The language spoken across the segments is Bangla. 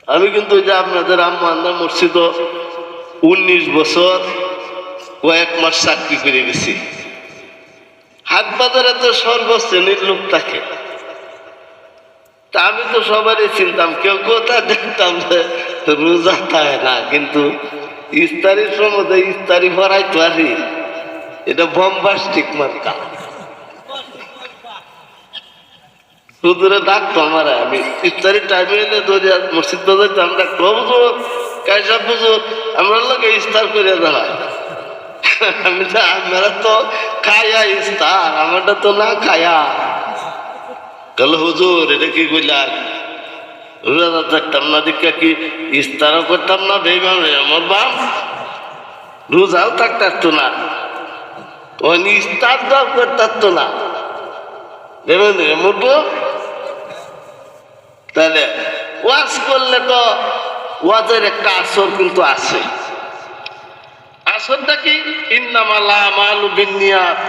আমি কিন্তু ওই যে আপনাদের আম্মা মসজিদ 19 বছর কয়েক মাস চাকরি করে গেছি। হাট বাজারে তো সর্বশ্রেণীর লোক থাকে, তা আমি তো সবারই চিনতাম, কেউ কোথা দেখতাম যে রোজা থাকে না, কিন্তু ইফতারির সময় ইফতারি ভরাইতে পারি, এটা বম্বাস্টিক মার্কা। হুজুরে ডাকতো আমার, আমি ইফতারির টাইমে এলে দরিয়া মসজিদ বাজাইতাম, ডাকতো হুজুর কাইসা হুজুর আমরা লোকে ইফতার করে দেওয়া। আমি তো আমরা তো খায়া ইফতার, আমারটা তো না খায়া। তাহলে হুজুর এটা কি কইলাম, রোজা থাকতাম না দেখা কি ইফতারও করতাম না, বেইমান আমার বাপ রোজাও থাকতো না, ইফতার দাও করতো না, বেইমান মরবো। তাহলে ওয়াজ করলে তো ওয়াজের একটা আসর কিন্তু আছে। আসরটা কি? ইন্নামাল আমালু বিন্নিয়াত,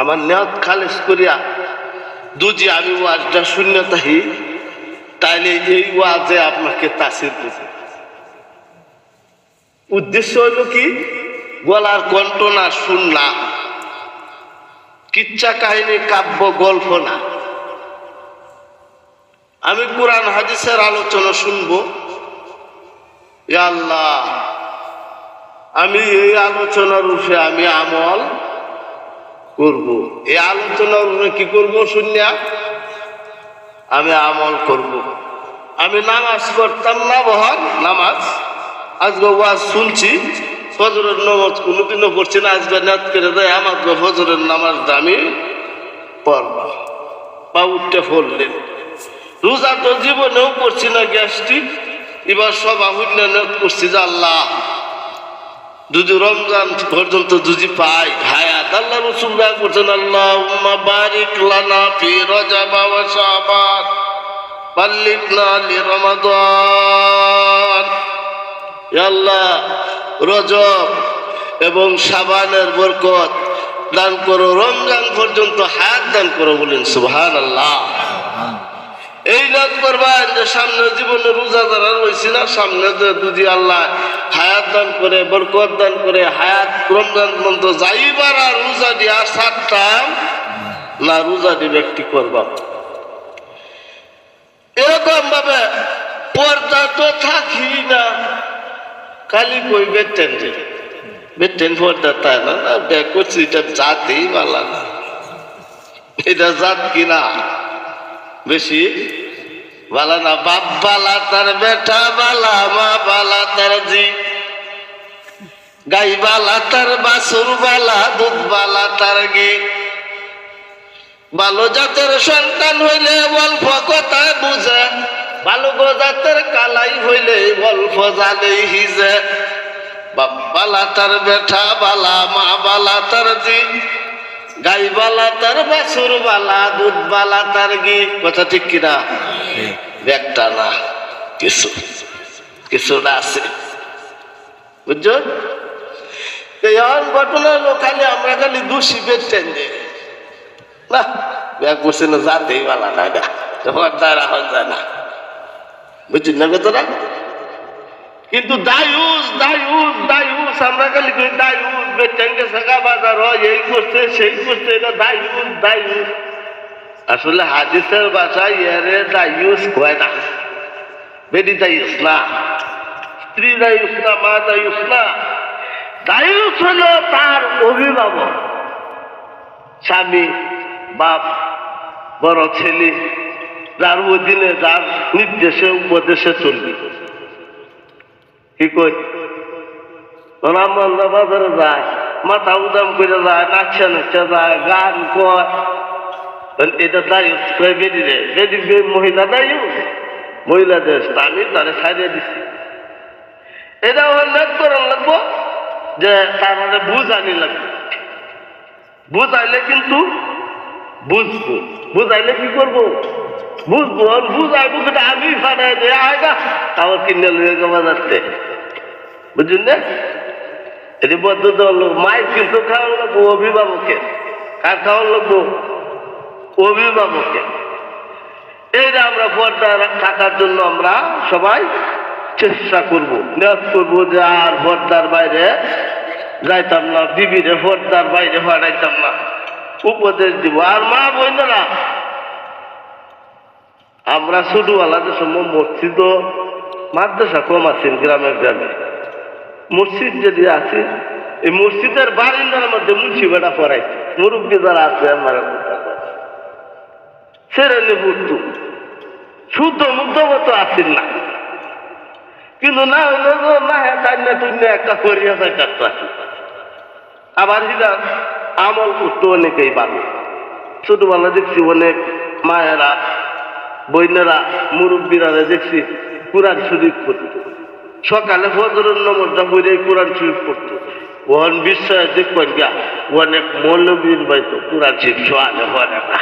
আমার নিয়ত খালেস করিয়া দুজি আমি ওয়াজটা শূন্য তাহি, তাইলে এই ওয়াজে আপনাকে তাসির করবে। উদ্দেশ্য হইল কি? গলার কণ্ঠ না, শুননা, কিচ্ছা কাহিনী কাব্য গল্প না, আমি কোরআন হাদিসের আলোচনা শুনবো। ইয়া আল্লাহ, আমি এই আলোচনার উপরে আমি আমল করব, এই আলোচনার উপরে কি করব? শুনিয়া আমি আমল করব। আমি নামাজ পড়তাম না, বহার নামাজ, আজকে ওয়াজ শুনছি, ফজরের নামাজ কোনোদিনও পড়ছি না, আজকে নিয়ত করে দেয় আমার ফজরের নামাজটা আমি পড়ব, বা উঠতে পড়লেন। রোজা তো জীবনেও পড়ছি না গ্যাস্ট্রিক, এবার সব আহুন্য নিয়ত করছি যে আল্লাহ যদি রমজান পর্যন্ত যদি পাই হায়াত, আল্লাহ রাসূল বলেছেন আল্লাহুম্মা বারিক লানা ফি রজব ওয়া শাবান বাল্লিগনা লিরমাদান। ইয়া আল্লাহ, রজব এবং শাবানের বরকত দান করো, রমজান পর্যন্ত হায়াত দান করো, বলেন সুবহানাল্লাহ। এই নিয়ত করবেন যে সামনে জীবনে রোজা যারা রয়েছে না, সামনে যদি আল্লাহ হায়াত দান করে, বরকত দান করে, হায়াত রমজান পর্যন্ত যাইবার আর রোজা দিয়া সারতাম না, রোজা দিয়ে ব্যক্তি করবা। এরকম ভাবে পর্দা তো থাকি না, খালি কই বেতেন যে বেতেন পর্দা তাই না, দেখ করছি এটা জাতেই বালা না, এটা জাত কিনা বেশি বালা না। বাপ বালা তার বেটা বালা, মা বালা তার জি, গাই বালা তার বাছুর বালা, দুধ বালা তার ঘি। ভালো জাতের সন্তান হইলে অল্প কথায় বুঝে, ভালো জাতের কালাই হইলে অল্প জালেই হিজে। বাপ বালা তার বেটা বালা, মা বালা তার জি, গাই বালা তার বাছুর বালা, দুধ বালা তার ঘি। কথা ঠিক কিনা? একটা না, কিছুটা আছে, বুঝছো? এই ঘটনা হলো খালি আমরা খালি দোষী বেটেন যে না, ব্যাগ করছে না, যাতেই বালা না, দ্বারা হন যায় না, বুঝছেন না কথাটা? কিন্তু দায়ুস দায়ুস দায়ুস আমরা খালি কই দায়ুস, বেটেনকে শেখা বাজার হয়, এই করছে সেই করছে, এটা দায়ুস দায়ুস। আসলে হাদিসের ভাষায় এরে দায়ুস কয় না, বেটি দায়ুস না, স্ত্রী দায়ুস না, মা দায়ুস না। দায়ুস হলো তার অভিভাবক, স্বামী, বাপ, বড় ছেলে, যার অধীনে যার নির্দেশে উপদেশে চলবে। কি কই রামন্দা বাজারে যায়, মাথা উদাম করে যায়, নাচা নাচা যায়, গান কয়, এটা দায়ুস কয় বেটি রে, বেটি মহিলা দায়ুস, মহিলাদের স্বামী তারা ছাড়িয়ে দিচ্ছে। এটা উল্লেখ করার লাগবো যে তার মানে বুঝানি লাগবে, বুঝাইলে কিন্তু বুঝবো, বুঝাইলে কি করবো বুঝবো, বুঝাইবো কিন্তু আমি ফাটাই দিয়ে আয়গা তাও কিনে লুয়ে গেবা যাচ্ছে, বুঝলেন না? এটি পদ্ধতি হলো মায়ের কিন্তু খাওয়ান লাগবো অভিভাবকের। কার খাওয়ান লাগবো? অভিভাবকের। এইটা আমরা পর্দা থাকার জন্য আমরা সবাই চেষ্টা করবো, নিয়ত করবো যে আর পর্দার বাইরে যাইতাম না, বিবিরে পর্দার বাইরে হটাইতাম না, উপদেশ দিব। আর মা বোনেরা, আমরা ছোটবেলাদের সময় মসজিদ মাদ্রাসা কম আছেন গ্রামের গ্রামে, মসজিদ যদি আছে এই মসজিদের বারিন্দার মধ্যে মুন্সি বেটা পড়াইছে, মুরব্বী যারা আছে আমার ছেড়ে পড়তো, শুদ্ধ মুগ্ধ মতো আসেন না, কিন্তু না হইলে না তাই না তুই একটা করিয়া যায় কাটতে আসি। আবার হিরা আমল করতো অনেকেই ভালো। ছোটবেলা দেখছি অনেক মায়েরা বইনেরা মুরব্বীরা দেখছি কোরআন শরীফ পড়তো, সকালে ফজরের নামাজটা পড়ে কোরআন শরীফ পড়তো। ওন বিশ্বাস দেখবেন গা অনেক মৌলবীর বাইতো কোরআন শরীফ সোয়ালে পড়ে না।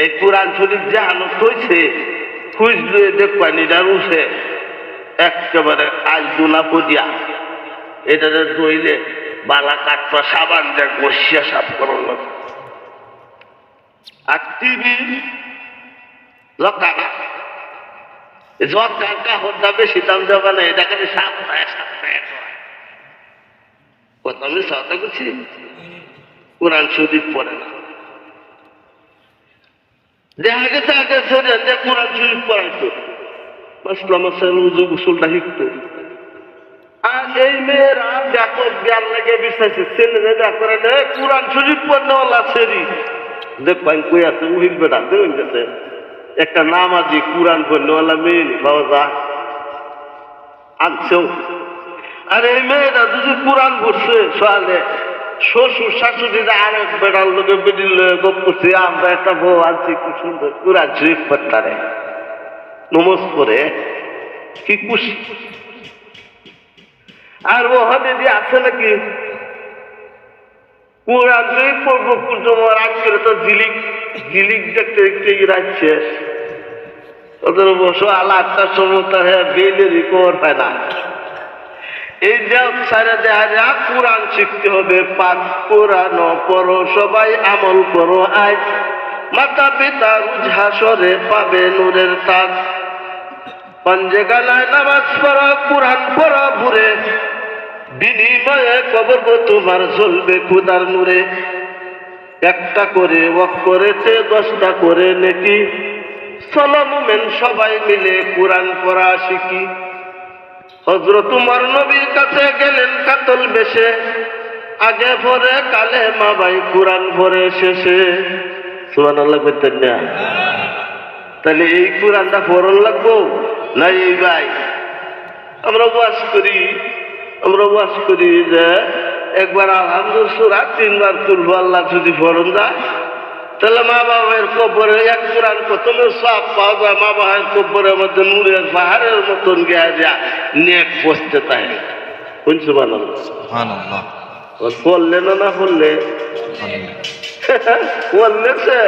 এই কোরআন শরীফ যে হালত হয়েছে খুঁজলে দেখবেন এটার উঠে একেবারে আজ দুনা পদিয়া এটাতে ধইলে বালা কাটপা সাবান দেখ বসিয়া সাফ করল। আর টিভি লকানা হত্যা বেশি দাম দেওয়া না, এটা খালি সাপ্তাহে কথা আমি সাথে করছি, কোরআন শরীফ পড়ে না। দেখা গেছে আগে যে কোরআন শরীফ পড়াইতো, মাসলা মাসের উজু গোসলটা শিখতো। আর এই মেয়েরা ব্যাপক জ্ঞান লেগে বিশ্বাসে ছেলে করে কোরআন শরীফ পড়নেওয়ালা সেরি দেখবেন কই আছে উহিল বেটা দেখুন গেছে একটা নামাজি কোরআন পড়নেওয়ালা মেয়ে পাওয়া যায় আনছেও। আর এই মেয়েরা যদি কোরআন পড়ছে সকালে শ্বশুর শাশুড়িরা আরেক বেড়ার লোকে বেডির লোক গপ করছে, আমরা একটা বউ আনছি খুব সুন্দর কোরআন শরীফ পড়তারে নমজ পড়ে কি খুশি। আর ওখানে দিয়ে আছে নাকি কোরআন শরীফ পড়বো তোমার আজকে তো ঝিলিক ঝিলিক দেখতে দেখতে রাখছে ওদের বসো আলা 8টার সময় তার বেলেরই খবর পায় না। এই যে সারা দেয়া কোরআন শিখতে হবে, পাক কোরআন পড়ো সবাই আমল করো আজ, মাতা পিতা রুজ হাসরে পাবে নূরের তাজ, পঞ্জে গালায় নামাজ পড়ো কোরআন পড়ো ভুরে, বিনিময়ে কবর তোমার জ্বলবে খুদার নূরে। একটা করে ওয়াক করেছে 10টা করে নেকি, চলো মুমিন সবাই মিলে কোরআন পড়া শিখি। হযরত উমর নবীর কাছে গেলেন কাতল বেশে, আগে পরে কালে মা ভাই কোরআন পড়ে শেষে। সুবহানাল্লাহ বলতেন না? তাহলে এই কোরআনটা পড়ন লাগবো না? এই ভাই আমরা ওয়াজ করি যে একবার আলহামদুলিল্লাহ সূরা 3 বার তুলবো, আল্লাহ যদি পড়ন যায় তাহলে মা বাবার কবরে এক কোরআন প্রথমে সব পাওয়া যায়, মা বাবার কবরের মধ্যে নূরের পাহাড়ের মতন গিয়া যা নেক বসতে থাকে। শুনছো সুবহানাল্লাহ? বললে না বললে বললে সে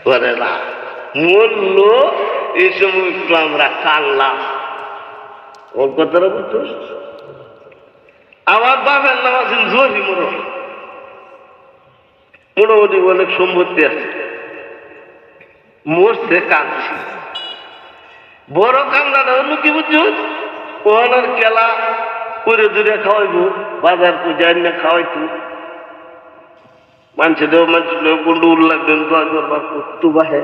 করে না মূল্য এই সময় একটু আমরা কানলাম। ওর কথাটা বলতো আমার বাবার নাম আছেন জহি মোটামুটি অনেক সম্পত্তি আছে, মরছে কাঁদছি, বড় কান্দাটা অন্য কি বুঝছো ওনার কেলা করে দূরে খাওয়াইবো, বাজার পূজায় না খাওয়াইতো মানুষের গন্ডু লাগবেন তু বাহে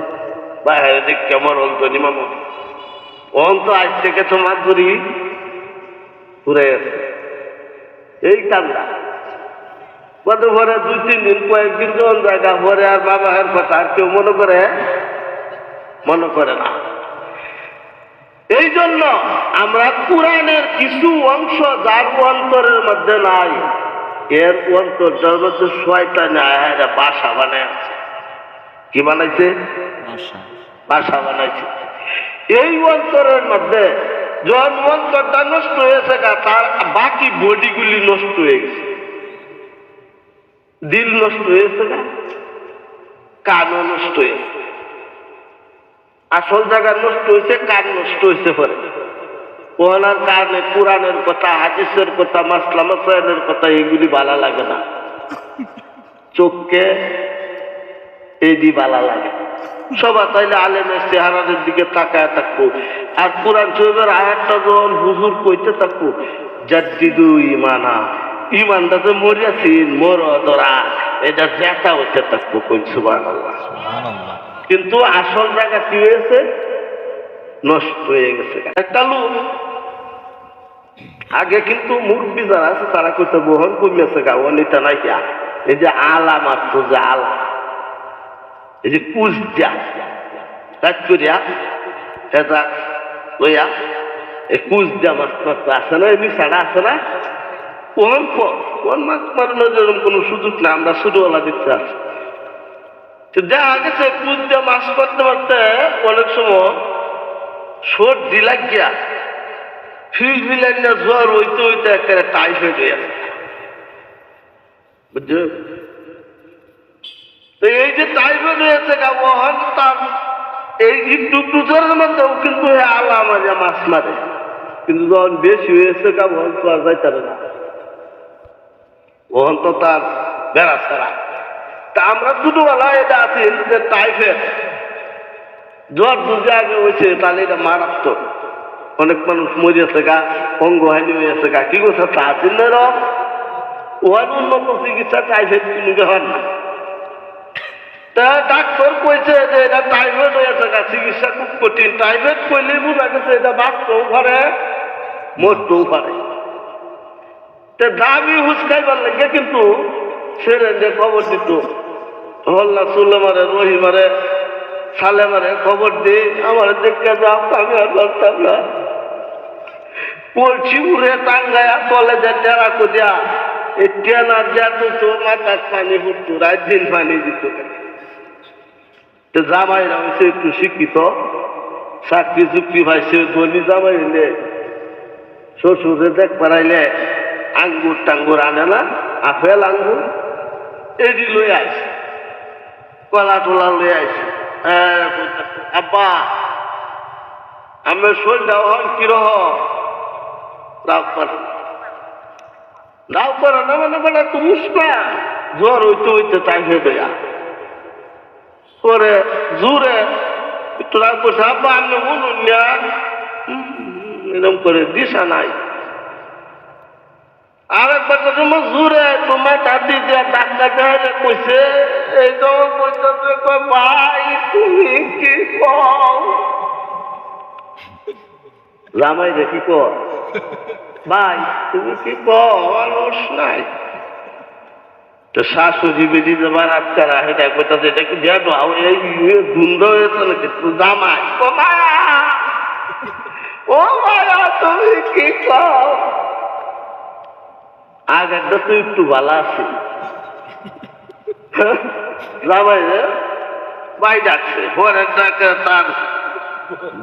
বাহে দেখ কেমন অন্ত নিমাম অন্ত আজ থেকে তো মাছ ধরি ঘুরে গেছে এই কান্দা কত পরে 2-3 দিন কয়েকদিন যখন জায়গা পরে আর বাবার কথা আর কেউ মনে করে না। এই জন্য আমরা কোরআনের কিছু অংশ যার অন্তরের মধ্যে নাই, এর অন্তরটার মধ্যে শয়তান বাসা বানাইছে। কি বানাইছে? বাসা বানাইছে। এই অন্তরের মধ্যে যখন অন্তরটা নষ্ট হয়েছে তার বাকি বডিগুলি নষ্ট হয়ে গেছে, দিল নষ্ট হয়েছে না, কানও নষ্ট হয়েছে, আসল জায়গা নষ্ট হয়েছে, কান নষ্ট হয়েছে পরে ওনার কারণে কোরআনের কথা, হাদিসের কথা, মাসলা মাসাইলের কথা এগুলি ভালো লাগে না, চোখকে এই দি ভালো লাগে। সবাই তাইলে আলেমের চেহারাদের দিকে তাকায় থাকবো। আর কোরআন শরীফের আয়াতটা যখন হুজুর কইতে থাকবো, জাদ্দিদু ইমানা, ইমানটা তো মরিয়াছিন মোর ধরা, এটা জেতা হইতে থাকবো। কই সুবহানাল্লাহ। কিন্তু আসল জায়গা কি হয়েছে? নষ্ট হয়ে গেছে। একটা লোক আগে কিন্তু মুরব্বী যারা আছে তারা কইতে বহন কমিয়েছে গা, অনিতা নাই কিয়া। এই যে আলা মাত্র যে আলা, এই যে কুচ দিয়া কাজ করিয়া এটা লইয়া এই কুচ দিয়া মাছ মাত্র আছে না, এমনি ছাড়া আছে না, কোন মাছ মারানোর যেরকম কোনো সুযোগ না, আমরা ছোটবেলা দিতে আসি। দেখা গেছে কুচ দিয়া মাছ মারতে মারতে অনেক সময় সর্দি লাগিয়া ফিল না জ্বর হইতে হইতে একটা টাইফয়েড হয়ে আছে, বুঝছো? তো এই যে টাইফয়েড হয়েছে গাবহান, তার এই একটু জ্বরের মধ্যেও কিন্তু আলা মাঝে মাছ মারে, কিন্তু যখন বেশি হয়েছে গাবহান তো আর যাইতে না, ওহন তো তার বেড়া ছাড়া। তা আমরা ছোটবেলায় এটা আছি যে টাইফয়েড জ্বর যদি আগে হয়েছে তাহলে এটা মারাত্মক, অনেক মানুষ মরিয়াছে গা, অঙ্গহানি হয়েছে গা, কি করছে তা চিহ্নের ওয়ান উন্নত চিকিৎসা টাইফয়েড কিন্তু হন না। তা ডাক্তার কইছে যে এটা টাইফয়েড হয়েছে গা, চিকিৎসা খুব কঠিন। টাইফয়েড কইলে বোঝা গেছে এটা বাঁচতেও পারে মরতেও পারে। তা দাবি হুসকাইবার লাগে কিন্তু ছেড়ে যে খবর দিত, হল্লা চুলে মারে, রহি মারে, সালে মারে, খবর দিই আমার দেখতে যাও, আমি আর বলতাম না। পড়ছি উড়ে টাঙ্গায়া কলেজে টেরা করিয়া এই টেনার যা তো মাথার পানি ফুটতো, রাত দিন পানি দিত। জামাইরা হয়েছে একটু শিক্ষিত, চাকরি চুক্তি পাইছে, ধনী জামাই হইলে শ্বশুরে দেখ পারাইলে আঙ্গুর টাঙ্গুর আনে না, আপেল আঙ্গুর এটি লই আসে, কলা টোলা লই আসে। আব্বা আমার শরীরটা হন কিরহ রাগ করে না, মানে বলে তুমি জ্বর হইতে হইতে টাইফয়েড হইয়া পরে জোরে একটু রাগ করছে। আব্বা আমি বলুন না, এরকম করে দিশা নাই। আর একবার তোমার জোরে তোমার দাদি দিয়া ডাক্তার দেখাইলে কইছে, এই তোমার কইতে ভাই তুমি কি কও, জামাই রে কি কর ভাই তুমি কি কও, মানুষ নাই। তো শাশুড়ি বেদি যাবার আজকাল এটা কোথাতে এটা কি দেখ এই ধুন্দ হয়েছে নাকি জামাই, ও মায়া তুমি কি কও, আগেরটা তুই একটু ভালো আছি। জামাই রে ভাই ডাকছে, পরের ডাকে তার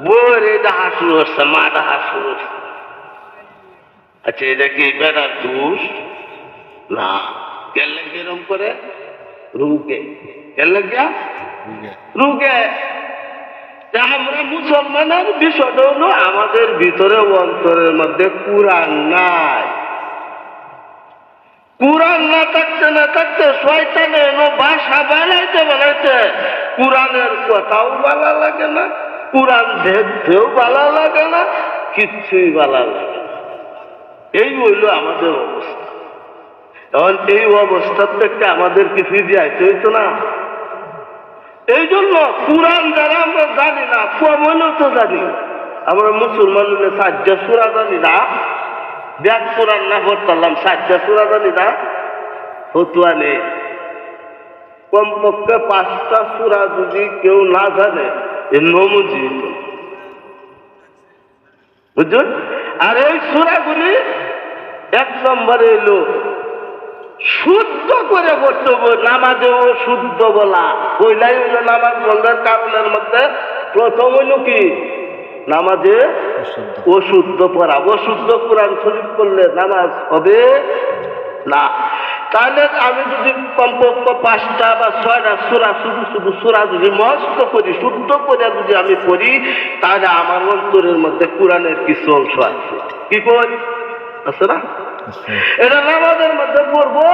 বউয়ের এই ডাহা শুরু হচ্ছে, মা ডাহা শুরু হচ্ছে। আচ্ছা এটা কি বেড়ার দোষ না, কেলে কিরম করে রুগে কেলে গিয়া রুগে। আমরা মুসলমানের বিষয়টা হলো আমাদের ভিতরে অন্তরের মধ্যে কোরআন নাই। কোরআন না থাকতে শয়তানে ভাষা বানাইতে কোরআনের কথাও ভালো লাগে না, কোরআন দেখতেও ভালো লাগে না, কিচ্ছুই ভালো লাগে না। এই হইল আমাদের অবস্থা। এখন এই অবস্থার থেকে আমাদেরকে ফিরিয়ে আইতে হইতো না। এই জন্য কোরআন যারা আমরা জানি না, কমলেও তো জানি, আমরা মুসলমান হলে সাজ্জা সুরা জানি না, ব্যাগ কোরআন না পড়তাম, সাজ্জা সুরা জানি না, ফতুয়া নেই। কমপক্ষে 5টা সুরা যদি কেউ না জানে এ নমুজি, বুঝুন। আর এই সুরাগুলি 1 নম্বরে এলো শুদ্ধ করে পড়তে হবে, নামাজেও শুদ্ধ বলা। পয়লাই হইল নামাজ বলার কারণের মধ্যে প্রথম হইল কি, নামাজে অশুদ্ধ পড়া। অশুদ্ধ কোরআন শরীফ করলে নামাজ হবে না। তাহলে আমি যদি কমপক্ষে 5টা বা 6টা সূরা শুধু সূরা যদি মস্ত করি, শুদ্ধ করে যদি আমি পড়ি, তাহলে আমার অন্তরের মধ্যে কোরআনের কিছু অংশ আছে। কি করি আছে না? এটা নামাজের মধ্যে পড়বো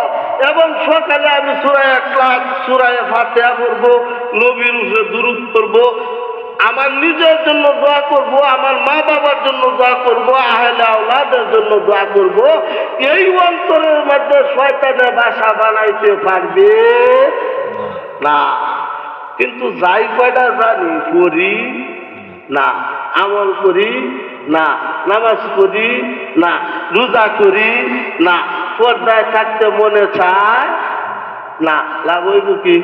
এবং সকালে আমি সূরা ইখলাস সূরা ফাতিহা পড়বো, নবীর উপরে দুরূদ পড়বো, আমার নিজের জন্য দোয়া করব, আমার মা বাবার জন্য দোয়া করব, আহলে আওলাদের জন্য দোয়া করব। এই অন্তরের মধ্যে শয়তানের বাসা বানাইতে পারবে না। কিন্তু যাই কয়টা জানি পড়ি না, আমল করি না, নামাজ পড়ি না, রোজা করি না, পর্দায় থাকতে মনে চায় না, লাভ হইব কি?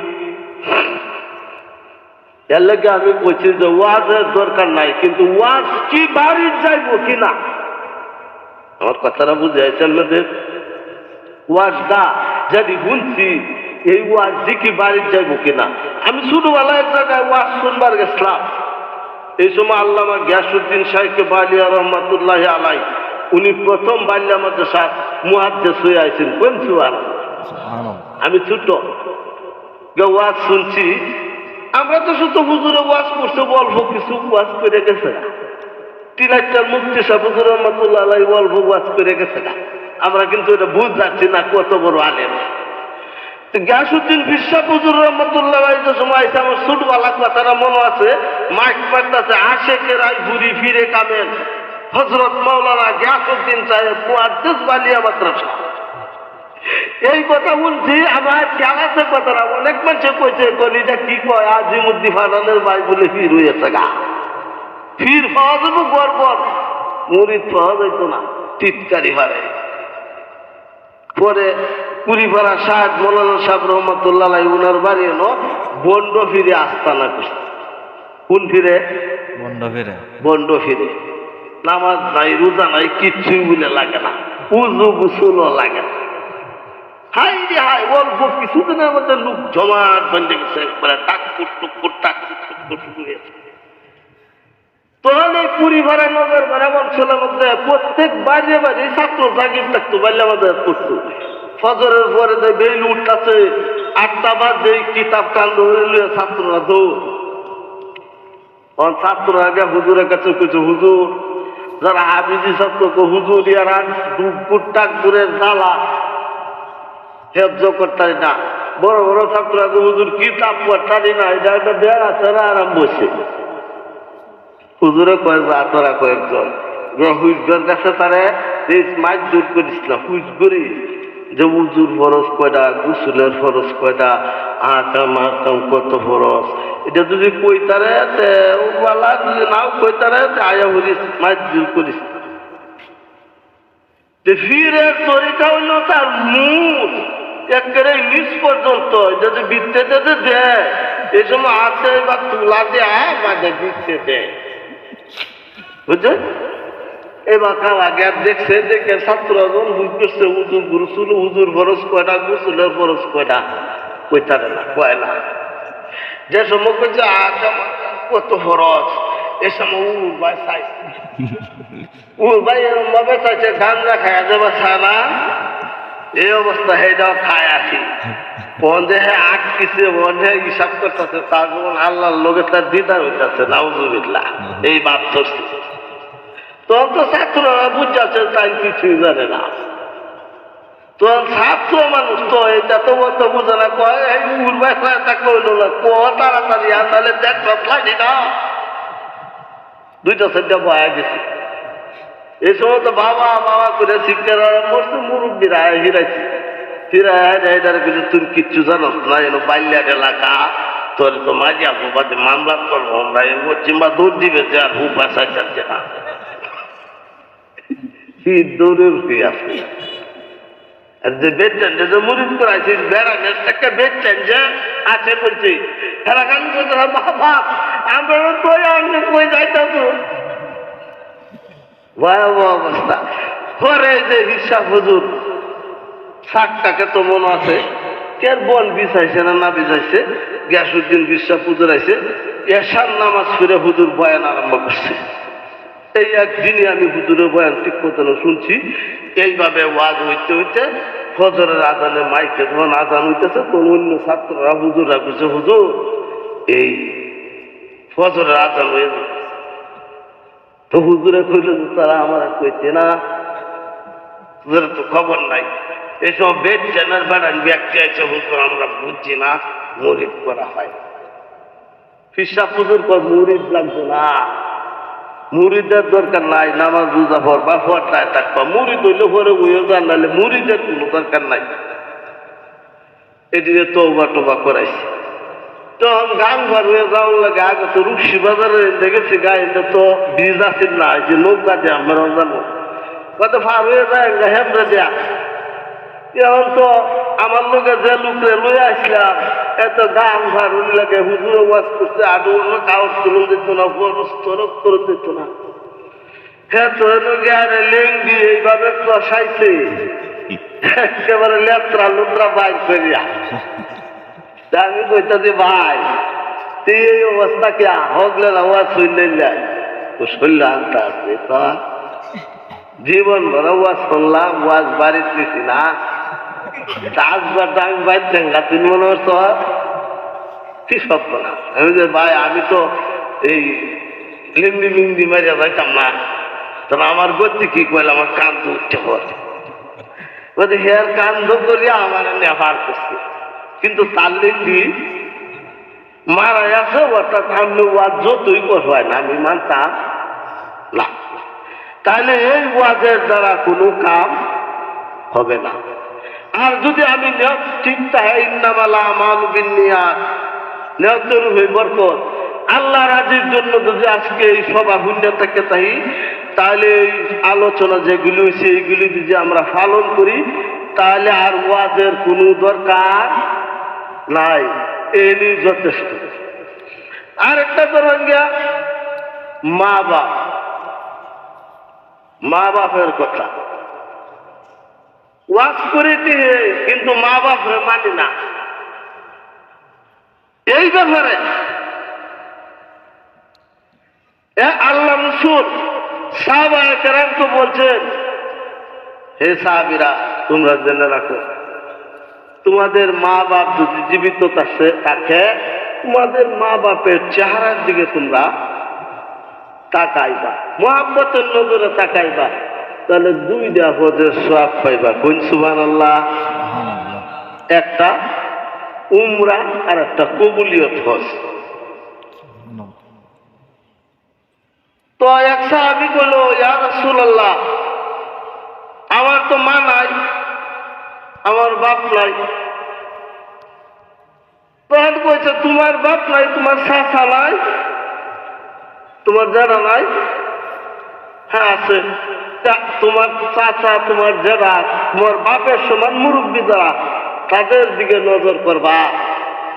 এর লাগে আমি বলছি যে ওয়াজের দরকার নাই, কিন্তু ওয়াজ কি বাড়ির যাইব কিনা, আমার কথাটা বুঝাইছে আপনাদের? ওয়াজটা যদি শুনছি এই ওয়াজ কি বাড়ির যাইব কিনা। আমি ছোটবেলা এক জায়গায় ওয়াজ শুনবার গেছিলাম, এই সময় আল্লামা গিয়াসউদ্দিন সাহেবকে বালিয়া রহমাতুল্লাহ আলাই, উনি প্রথম বাল্যা মাদ্রাসার মুহাদ্দিস হয়ে আইছেন। কোন সুয়ার? আমি ছোট ওয়াজ শুনছি। আমরা তো শুধু হুজুরে ওয়াজ করছে, অল্প কিছু ওয়াজ করে গেছে না। তিলাইটার মুফতি সাহেব হুজুর রহমাতুল্লাহ আলাই অল্প ওয়াজ করে গেছে না। আমরা কিন্তু এটা বুঝ যাচ্ছি না কত বড় আলেম। গিয়াসউদ্দিন বিশ্বাস হুজুর রহমাতুল্লাহ আলাই যে সময় আইসে, আমার ছোটবেলা কথাটা মনে আছে, মাইক পাড়তেছে আশেকের আই ঘুরি ফিরে কামেন হযরত মাওলানা গিয়াসউদ্দিন সাহেব মুহাদ্দিস বালিয়া মাদ্রাসা। এই কথা বলছি, আমার খেয়াল আছে কথাটা। অনেক মানুষে কইছে কলিটা কি কয়, আজিমুদ্দিন ফানানের ভাই বলে ফির হয়েছে গা, ফির পাওয়া যাবো গড় মুরিদ পাওয়া যেত না, টিটকারি হারে। পরে কুড়িপাড়া সাহেব মৌলানা সাহেব রহমতুল্লাহ উনার বাড়ি এলো বন্ড ফিরে আস্তানা করছে। কোন ফিরে? বন্ড ফিরে। নামাজ নাই, রোজা নাই, কিচ্ছুই বলে লাগে না, উজু গুসুলও লাগে না। হাই রে হাই, অল্প কিছুদিনের মধ্যে লোক জমাট বেঁধে গেছে, একবারে টাকুর টুকুর টাকুর টুকুর হয়েছে। তখন এই কুড়িপাড়া নগর ভাড়া অঞ্চলের মধ্যে প্রত্যেক বাড়ি বাড়ি ছাত্র জাগির থাকতো, বাল্যা মাদ্রাসা পড়তো। ফজরের পরে যে বেল উঠতেছে, 8টা বাজে কিতাব কান্দ হইলে ছাত্ররা দৌড়। ছাত্ররা আগে হুজুরের কাছে কিছু হুজুর, যারা হাবিজি ছাত্রকে হুজুর ইয়ারা ডুবুর টাকুরের জ্বালা হেফজ করতারি না। বড় বড় ছাত্ররা হুজুর কিতাব পড়তারি না, এটা একটা বেড়া ছাড়া আরাম বসে। হুজুরে কয় যা তোরা কয়েকজন হুজুরের কাছে তারে মাছ দূর করিস না, হুজ করি যে উজুর ফরজ কয়টা, গুসুলের ফরজ কয়টা, আকাম আকাম কত ফরজ, এটা যদি কইতারে যদি নাও কইতারে আয়া বলিস মাছ দূর করিস। ফিরের তরিকা হইল তার মূল একেবারে নিচ পর্যন্ত, যদি বৃত্তেতে দেয় এই সময় আছে বা তুলা দেয় বাদে দিচ্ছে দেয়, বুঝছেন? এবার খাওয়া গ্যাপ দেখছে, দেখে ছাত্রজন বুঝ করছে উজুর গুরুসুল উজুর ফরজ কয়টা, গুসুলের ফরজ কয়টা, কইতারে না, কয় না। যে সময় কইছে কত ফরজ, এ সময় উর ভাই চাইছে, উর ভাই এরম ভাবে চাইছে গাঞ্জা খায়া যাবে ছানা, এই অবস্থা সেটাও খায় আসি। যে আটকিছে মনে হিসাব করতেছে, তার যেমন আল্লাহর লোকের তার দিদার হইতেছে, নাউজুবিল্লাহ, এই বাপ ধরছে। তখন তো ছাত্ররা বুঝাচ্ছে তাই কিছুই জানে না। তখন ছাত্র মানুষ তো এটা তো অত বুঝে না, কয় এই উড়বাই কইল না, ক তাড়াতাড়ি তাহলে দেখ লাগে না, 2টা 4টা বয়া গেছে। এই সময় তো বাবা বাবা করে শিক্ষার করছে, মুরব্বীরা হিরাইছে, হিরাইটার কিছু তুই কিচ্ছু জানোস না, এলো বাল্যার এলাকা, তোর তো মাঝে আপু বাদে মামলা করবো আমরা, চিম্বা দৌড় দিবে যে আর হু বাসায় যাচ্ছে না, দৌড়ের কি আছে। আর যে বেচছেন যে মুরিদ করাইছিস বেড়ানের একটা বেচছেন যে আছে বলছি, খেলা গান করতে বাবা আমরা কই আনলে কই যাইতাম, ভয়াবহ অবস্থা। পরে যে হিসাব হুজুর শাকটাকে তো মনে আছে, কের বন বিছাইছে না বিছাইছে, গিয়াসউদ্দিন বিশ্বাস হুজুর আইছে, এশার নামাজ ফিরে হুজুর বয়ান আরম্ভ করছে। এই একদিনই আমি হুজুরের বয়ান ঠিক মতন শুনছি। এইভাবে ওয়াজ হইতে হইতে ফজরের আজানে মাইকে যখন আজান হইতেছে, তখন অন্য ছাত্ররা হুজুররা বুঝছে হুজুর এই ফজরের আজান হয়ে যাবে। তো হুজুরে কইল তারা আমার কইতে না, তোদের তো খবর নাই। এসব বেদ চ্যানেল বেড়ান ব্যক্তি আছে হুজুর আমরা বুঝছি না, মুরিদ করা হয়। ফিসা পুজোর পর মুরিদ লাগবে না, মুরিদের দরকার নাই। নামাজ রোজা পড়বা ফরটায় থাকবা, মুরিদ হইলে পরে উইও যান, নাহলে মুরিদের কোনো দরকার নাই। এদিকে তওবা টোবা করাইছে। তখন গান ঘর হয়ে যাওয়ার লাগে আগে তো রুক্সি বাজারে দেখেছি গাড়িটা তো ব্রিজ আছে না, যে নৌকা দিয়ে আমরা জানো কত ফার হয়ে যায় হেমরা দেয়া। এখন তো আমার লোকে যে লোকরে লয়ে আসলাম এত গান ঘর লাগে হুজুর ওয়াজ করছে, আডু কাগজ তুলন দিত না, তরক করে দিত না। হ্যাঁ তো আরে লেঙ্গি এইভাবে কষাইছে একেবারে লেত্রা লুত্রা বাইর করিয়া। আমি কইতাছি ভাই তুই এই অবস্থা কে হগলে না ওয়াজ শুনলে যায় তো শরীর আনতে আসবে তো জীবন ভর ওয়াজ শুনলাম, ওয়াজ বাড়ির দিছি না, আসবার আমি বাইর দেখা তুই মনে করছ কি সব না। আমি যে ভাই আমি তো এই লিঙ্গি মিঙ্গি মারিয়া যাইতাম না, তখন আমার গতি কি কইল আমার কান্দ উঠতে পড়ে বলছে হেয়ার কান্দ করিয়া আমার নেভার করছে। কিন্তু তার লিঙ্গি মারা গেছে, অর্থাৎ আমি ওয়াজ যতই করবাই না আমি মানতাম না। তাহলে এই ওয়াজের দ্বারা কোনো কাম হবে না। আর যদি আমি নিয়ত ঠিক থাকে ইন্নামাল আমালু বিন্নিয়াত, নিয়তের উপর বরকত, আল্লাহ রাজির জন্য যদি আজকে এই সভা শূন্য থেকে তাই, তাহলে এই আলোচনা যেগুলি হয়েছে এইগুলি যদি আমরা পালন করি তাহলে আর ওয়াজের কোনো দরকার নাই, এনি যথেষ্ট। আর একটা ধরেন গিয়া মা বাপ, মা বাপের কথা ওয়াজ করে দিয়ে কিন্তু মা বাপরে মানি না। এই ব্যাপারে আল্লাহ রাসূল সাহাবায়ে কেরামকে বলছেন, হে সাহাবীরা তোমরা জেনে রাখো তোমাদের মা বাপ যদি জীবিত থাকে তোমাদের মা বাপের চেহারার দিকে তোমরা তাকাইবা, মুহাব্বতের নজরে তাকাইবা, তাহলে দুইটা হজের সওয়াব পাইবা। কোন সুবহানাল্লাহ। একটা উমরা আর একটা কবুলিয়ত হজ। তো এক সাহাবী বলল ইয়া রাসূলুল্লাহ আমার তো মা নাই, আমার বাপ নাই। তখন কইছে তোমার বাপ নাই, তোমার চাচা নাই, তোমার জানা নাই? হ্যাঁ আছে। তোমার চাচা তোমার যারা তোমার বাপের সমান মুরব্বী যারা তাদের দিকে নজর করবা,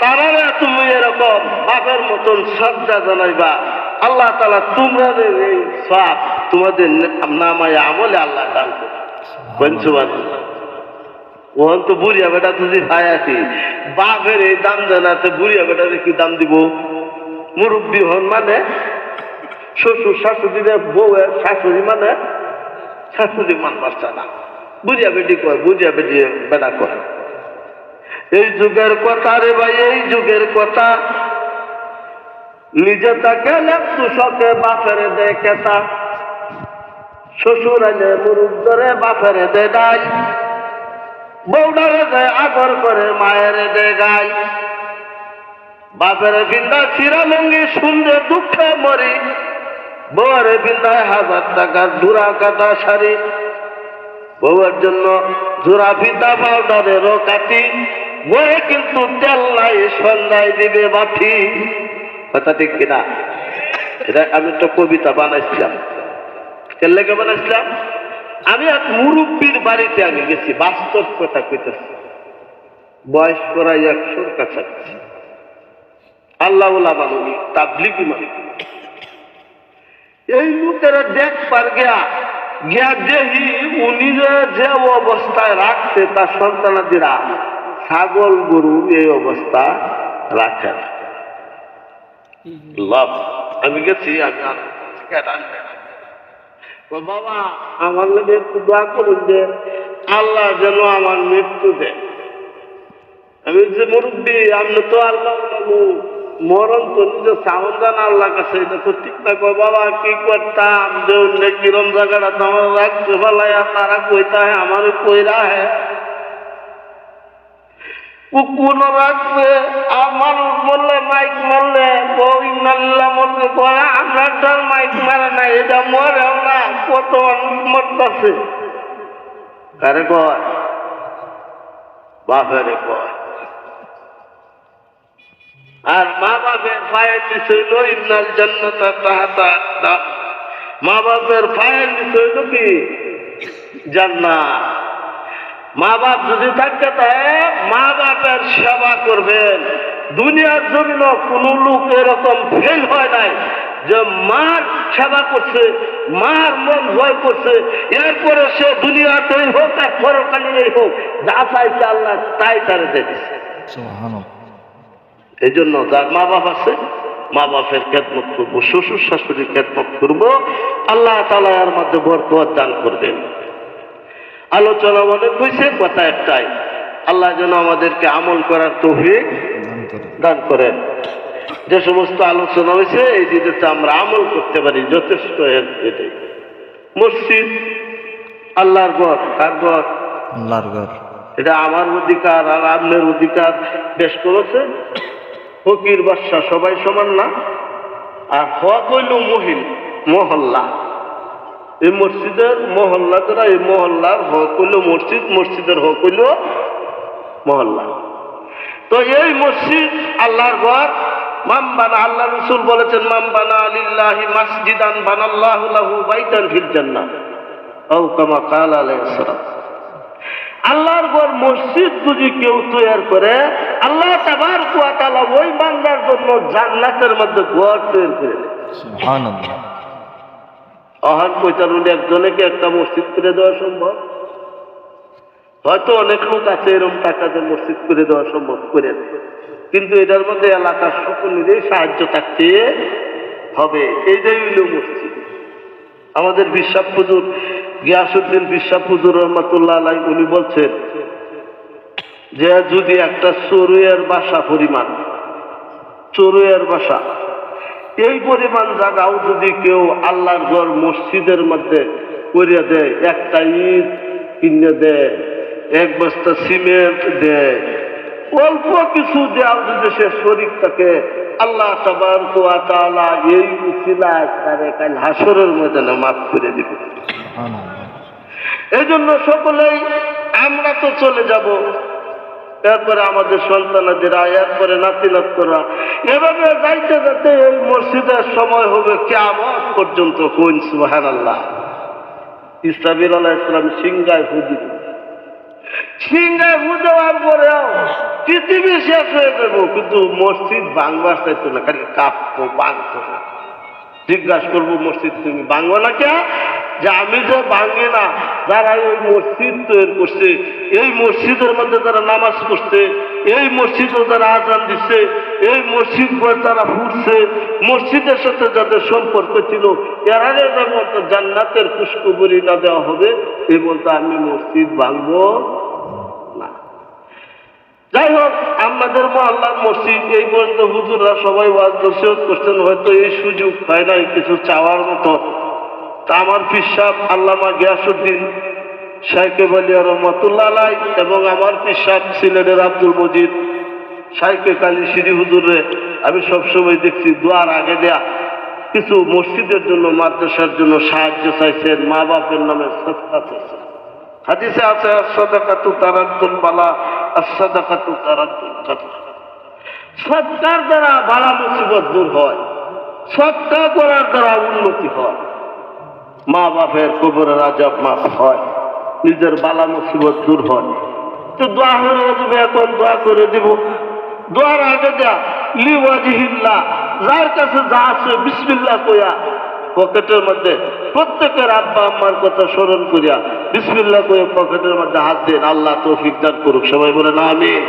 তারা তুমি এরকম বাপের মতন শ্রদ্ধা জানাইবা, আল্লাহ তাআলা তোমাদের এই সওয়াব তোমাদের নামায়ে আমলে আল্লাহ দান করবে। সুবহানাল্লাহ। ওহন তো বুড়িয়া বেটা যদি খাই আছি বাপের এই দাম জানাতে বুড়িয়া বেটারে কি দাম দিব? মুরব্বী হন মানে শ্বশুর শাশুড়িদের বউয়ের শাশুড়ি মানে শাশুড়ি মান পারছে না, বুঝিয়া বেটি কয়, বুঝিয়া বেটি বেটা কয়। এই যুগের কথা রে ভাই, এই যুগের কথা। নিজে তাকে লেপতু শখে বাপেরে দে কেতা, শ্বশুর আইলে মুরুব্বরে বাপেরে দে ডাই, বউডারে দেয় আগর করে মায়েরে দে গাই, বাপেরে বিন্দা চিরা লঙ্গি শুনলে দুঃখে মরি, বউরে বিন্দায় 1000 টাকার জোড়া কাটা শাড়ি, বউয়ের জন্য জোড়া ফিতা পাউডারেরও কাটি, বউয়ে কিন্তু তেল নাই সন্ধ্যায় দিবে বাতি। কথা ঠিক কিনা? এটা আমি তো কবিতা বানাইছিলাম। কেন লেগে বানাইছিলাম? আমি এক মুরব্বীর বাড়িতে আমি গেছি, বাস্তব কথা কইতেছি, বয়স প্রায় 100-র কাছাকাছি, আল্লাহওয়ালা মানুষ, তাবলিগি মানুষ। এই লোকেরা দেখ পার গিয়া গিয়া দেহি উনি যে অবস্থায় রাখছে তার সন্তানাদিরা ছাগল গরু এই অবস্থা রাখে না। লাভ আমি গেছি, আমি বাবা আমার লাগে একটু দোয়া করুন যে আল্লাহ যেন আমার মৃত্যু দেয়। আমি যে মুরব্বী, আমি তো আল্লাহ মরণ তো নিজের সাউন্ড জানা আল্লাহ কাছে, এটা তো ঠিক না। কয় বাবা কি করতাম যে অন্য কিরম জায়গাটা তো আমার রাখতে ফেলাইয়া তারা কইতা হয় আমার কইরা হ্যাঁ কোন রাখবে আমার বললে মাইক মারলে ইন্নাল্লাহ মরলে কয় আমরা তার মাইক মারে না, এটা মরেও না, কত মানুষ মরতেছে। কারে কয়? বাপেরে কয়। আর মা বাপের পায়ের নিচে হইল ইন্নাল জান্নাতা তাহতা আকদাম, মা বাপের পায়ের নিচে হইল কি জান্নাত। মা বাপ যদি থাকে তাহলে মা বাপের সেবা করবেন। দুনিয়ার জন্য কোন লোক এরকম ফেল হয় নাই যে মার সেবা করছে, মার মন ভয় করছে, এরপরে সে দুনিয়াতেই হোক আর পরকালেই হোক যা চাইছে আল্লাহ তাই তারা দিচ্ছে। এই জন্য যার মা বাপ আছে মা বাপের খেদমত করবো, শ্বশুর শাশুড়ির খেদমত করবো, আল্লাহ তাআলা এর মধ্যে বরকত দান করবেন। আলোচনা অনেক হয়েছে, কথা একটাই, আল্লাহ যেন আমাদেরকে আমল করার তৌফিক দান করেন। যে সমস্ত আলোচনা হয়েছে এই দিকে আমরা আমল করতে পারি যথেষ্ট। এটাই মসজিদ আল্লাহর ঘর। কার ঘর? আল্লাহর ঘর। এটা আমার অধিকার আর আপনার অধিকার বেশ করেছে। ফকির বাদশা সবাই সমান না। আর হক হইল মহল্লা। এই মসজিদের মহল্লা দ্বারা এই মহল্লার হক হইল মসজিদ, মসজিদের হক হইল মহল্লা। তো এই মসজিদ আল্লাহর ঘর। মামবানা, আল্লাহ রাসূল বলেছেন মামবানা লিল্লাহি মাসজিদান বানাল্লাহু লাহু বাইতান ফিল জান্নাহ আও কামা ক্বালা আলাইহিস সালাম। আল্লাহর ঘর মসজিদ যদি কেউ তৈরি করে আল্লাহ তাবারক ওয়া তাআলা ওই বান্দার জন্য জান্নাতের মধ্যে ঘর তৈরি করে দেন। সুবহানাল্লাহ। আহার কইতারুন একজনে কি একটা মসজিদ করে দেওয়া সম্ভব? হয়তো অনেক লোক আছে এরকম টাকাতে মসজিদ করে দেওয়া সম্ভব করে, কিন্তু এটার মধ্যে এলাকার সকলেরই সাহায্য থাকতে হবে। এইটাই হইল মসজিদ। আমাদের বিশ্বাস হুজুর গিয়াসউদ্দিন বিশ্বাস হুজুর রহমাতুল্লাহ আলাইহি উনি বলছেন যে যদি একটা চড়ুইয়ের বাসা পরিমাণ, চড়ুইয়ের বাসা এই পরিমাণ জায়গাও যদি কেউ আল্লাহর ঘর মসজিদের মধ্যে করিয়া দেয়, একটা ইট কিনে দেয়, এক বস্তা সিমেন্ট দেয়, অল্প কিছু দেওয়া যদি সে শরীক থাকে আল্লাহ তাবারক ওয়া তাআলা এই উসিলায় তারে কাল হাসরের ময়দানে মাফ করে দিবে। এই জন্য সকলেই আমরা তো চলে যাব, এরপরে আমাদের সন্তানাদেরা, এরপরে নাতিনাত করা, এভাবে যাইতে যাইতে এই মসজিদের সময় হবে কিয়ামত পর্যন্ত। কোন সুবহানাল্লাহ। ইসরাফিল আলাইহিস সালাম সিংহায় ফু দিবেন, সিংহায় ফু দেওয়ার পরেও পৃথিবী শেষ হয়ে যাবো, কিন্তু মসজিদ ভাঙবার চাইতো না, খালি কাঁপতো, ভাঙতো না। জিজ্ঞাসা করবো মসজিদ তুমি ভাঙবো না কে? যে আমি যে ভাঙি না, যারা ওই মসজিদ তৈরি করছে, এই মসজিদের মধ্যে যারা নামাজ পড়ছে, এই মসজিদে যারা আজান দিচ্ছে, এই মসজিদ যারা ফুটছে, মসজিদের সাথে যাদের সম্পর্ক ছিল, এরা যেমন জান্নাতের পুষ্পবরী না দেওয়া হবে, এই বলতে আমি মসজিদ ভাঙবো না। যাই হোক, আমাদের মহল্লার মসজিদ এই পর্যন্ত হুজুররা সবাই ওয়াজ নসিহত করছেন, হয়তো এই সুযোগ হয় নাই কিছু চাওয়ার মতো। তা আমার পীর সাহেব আল্লামা গিয়াসউদ্দিন শাইখে বলিয়া রহমাতুল্লাহ আলাইহি এবং আমার পীর সাহেব সিলেটের আব্দুল মজিদ শাইখে কালীশিরি হুজুরে আমি সবসময় দেখছি দোয়ার আগে দেয়া কিছু মসজিদের জন্য, মাদ্রাসার জন্য সাহায্য চাইছেন, মা বাপের নামে সদকা চাইছেন। হাদিসে আছে সাদাকাতু তারাদ্দুল বালা, আস-সাদাকাতু তারাদ্দুল কাদা। সদকার দ্বারা বালা মুসিবত দূর হয়, সদকা করার দ্বারা উন্নতি হয়, মা বাপের কবরের আযাব মাফ হয়, নিজের বালা মুসিবত দূর হয়। তো দোয়া হয়ে যাবে, এখন দোয়া করে দিব। দোয়ার আগে দেয়া লিওয়াজিহিল্লাহ, যার কাছে যা আছে বিসমিল্লাহ কইয়া পকেটের মধ্যে প্রত্যেকের আব্বা আম্মার কথা স্মরণ করিয়া বিসমিল্লাহ কইয়া পকেটের মধ্যে হাত দেন। আল্লাহ তৌফিক দান করুক। সবাই বলেন আমিন।